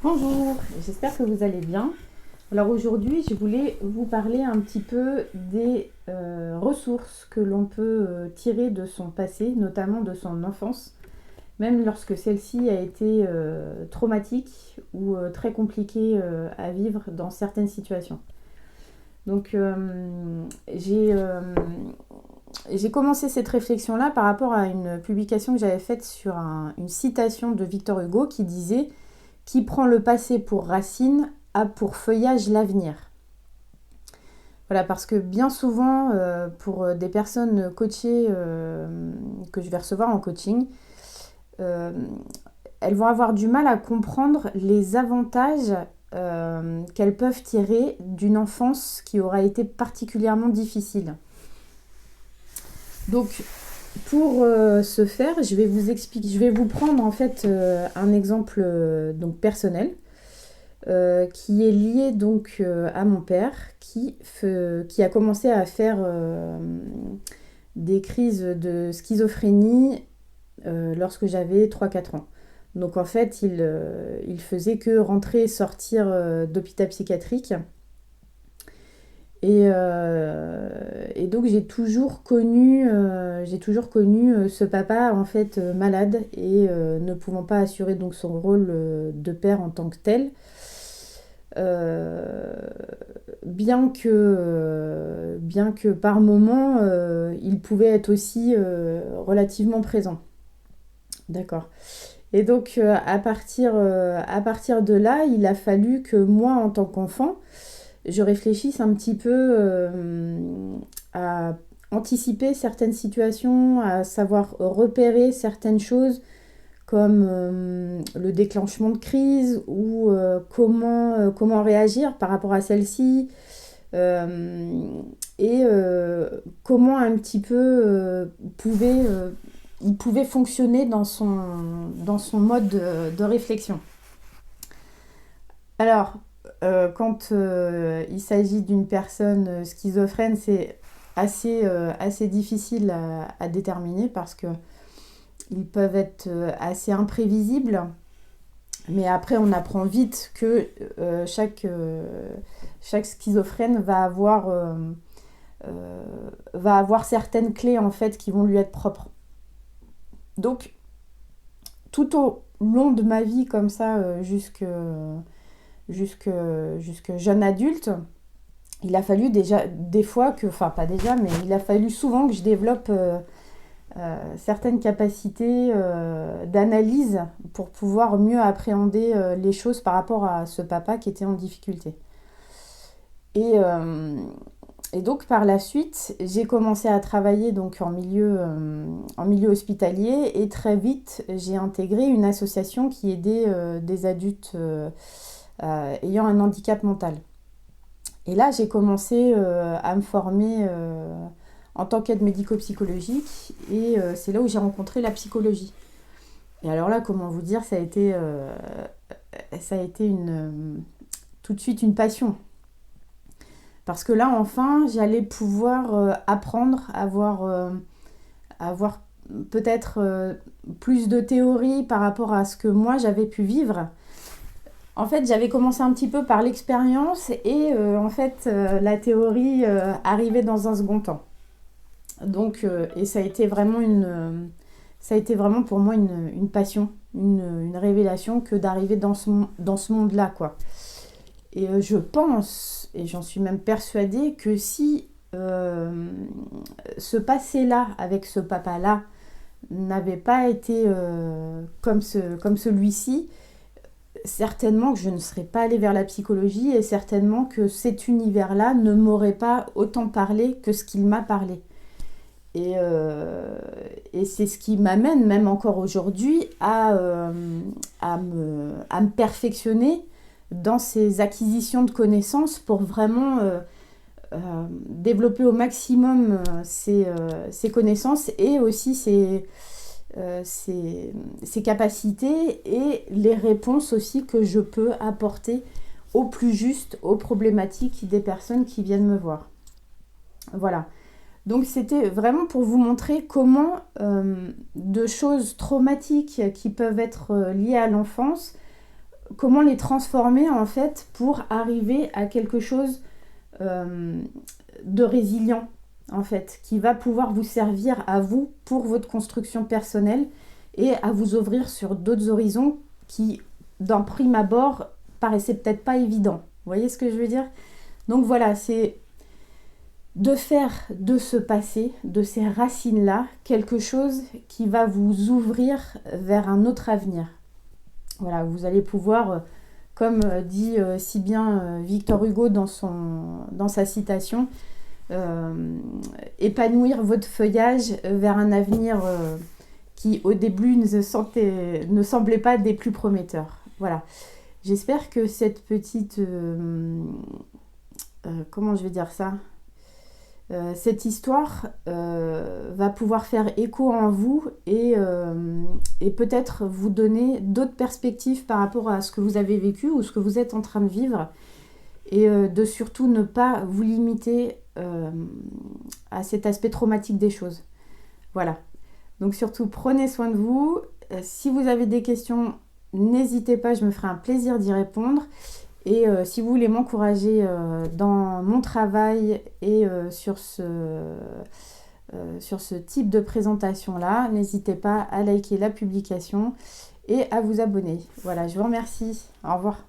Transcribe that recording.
Bonjour, j'espère que vous allez bien. Alors aujourd'hui, je voulais vous parler un petit peu des ressources que l'on peut tirer de son passé, notamment de son enfance, même lorsque celle-ci a été traumatique ou très compliquée à vivre dans certaines situations. Donc j'ai j'ai commencé cette réflexion-là par rapport à une publication que j'avais faite sur une citation de Victor Hugo qui disait qui prend le passé pour racine a pour feuillage l'avenir. Voilà, parce que bien souvent, pour des personnes coachées que je vais recevoir en coaching, euh, elles vont avoir du mal à comprendre les avantages qu'elles peuvent tirer d'une enfance qui aura été particulièrement difficile. Donc, pour ce faire, je vais vous expliquer, je vais vous prendre en fait un exemple donc personnel. Qui est lié donc à mon père qui a commencé à faire des crises de schizophrénie lorsque j'avais 3 4 ans. Donc en fait, il faisait que rentrer et sortir d'hôpital psychiatrique. Et donc j'ai toujours connu ce papa en fait malade et ne pouvant pas assurer donc son rôle de père en tant que tel. Euh, bien que par moment, il pouvait être aussi relativement présent. D'accord. Et donc, à partir de là, il a fallu que moi, en tant qu'enfant, je réfléchisse un petit peu à anticiper certaines situations, à savoir repérer certaines choses comme le déclenchement de crise ou comment réagir par rapport à celle-ci euh, et comment un petit peu il pouvait fonctionner dans son mode de réflexion. Alors, quand il s'agit d'une personne schizophrène, c'est assez difficile à déterminer parce que ils peuvent être assez imprévisibles. Mais après, on apprend vite que chaque schizophrène va avoir certaines clés en fait qui vont lui être propres. Donc, tout au long de ma vie, comme ça, jusque jeune adulte, il a fallu déjà des fois que, enfin pas déjà, mais il a fallu souvent que je développe certaines capacités d'analyse pour pouvoir mieux appréhender les choses par rapport à ce papa qui était en difficulté. Et, euh, et donc par la suite, j'ai commencé à travailler donc en milieu hospitalier et très vite j'ai intégré une association qui aidait des adultes ayant un handicap mental. Et là j'ai commencé à me former en tant qu'aide médico-psychologique et c'est là où j'ai rencontré la psychologie. Et alors là, comment vous dire, ça a été tout de suite une passion. Parce que là, enfin, j'allais pouvoir apprendre, avoir peut-être plus de théorie par rapport à ce que moi j'avais pu vivre. En fait, j'avais commencé un petit peu par l'expérience et en fait, la théorie arrivait dans un second temps. Donc, et ça a été vraiment pour moi une passion, une révélation que d'arriver dans ce monde-là, quoi. Et je pense, et j'en suis même persuadée, que si ce passé-là, avec ce papa-là, n'avait pas été comme celui-ci, certainement que je ne serais pas allée vers la psychologie et certainement que cet univers-là ne m'aurait pas autant parlé que ce qu'il m'a parlé. Et c'est ce qui m'amène, même encore aujourd'hui, à me perfectionner dans ces acquisitions de connaissances pour vraiment développer au maximum ces connaissances et aussi ces capacités et les réponses aussi que je peux apporter au plus juste aux problématiques des personnes qui viennent me voir. Voilà. Donc c'était vraiment pour vous montrer comment de choses traumatiques qui peuvent être liées à l'enfance, comment les transformer en fait pour arriver à quelque chose de résilient en fait, qui va pouvoir vous servir à vous pour votre construction personnelle et à vous ouvrir sur d'autres horizons qui, d'un prime abord, paraissaient peut-être pas évidents. Vous voyez ce que je veux dire? Donc voilà, c'est de faire de ce passé, de ces racines-là, quelque chose qui va vous ouvrir vers un autre avenir. Voilà, vous allez pouvoir, comme dit si bien Victor Hugo dans sa citation, épanouir votre feuillage vers un avenir qui au début ne semblait pas des plus prometteurs. Voilà, j'espère que cette petite... comment je vais dire ça, cette histoire va pouvoir faire écho en vous et peut-être vous donner d'autres perspectives par rapport à ce que vous avez vécu ou ce que vous êtes en train de vivre et de surtout ne pas vous limiter à cet aspect traumatique des choses. Voilà. Donc surtout, prenez soin de vous. Si vous avez des questions, n'hésitez pas, je me ferai un plaisir d'y répondre. Et si vous voulez m'encourager dans mon travail et sur ce type de présentation-là, n'hésitez pas à liker la publication et à vous abonner. Voilà, je vous remercie. Au revoir.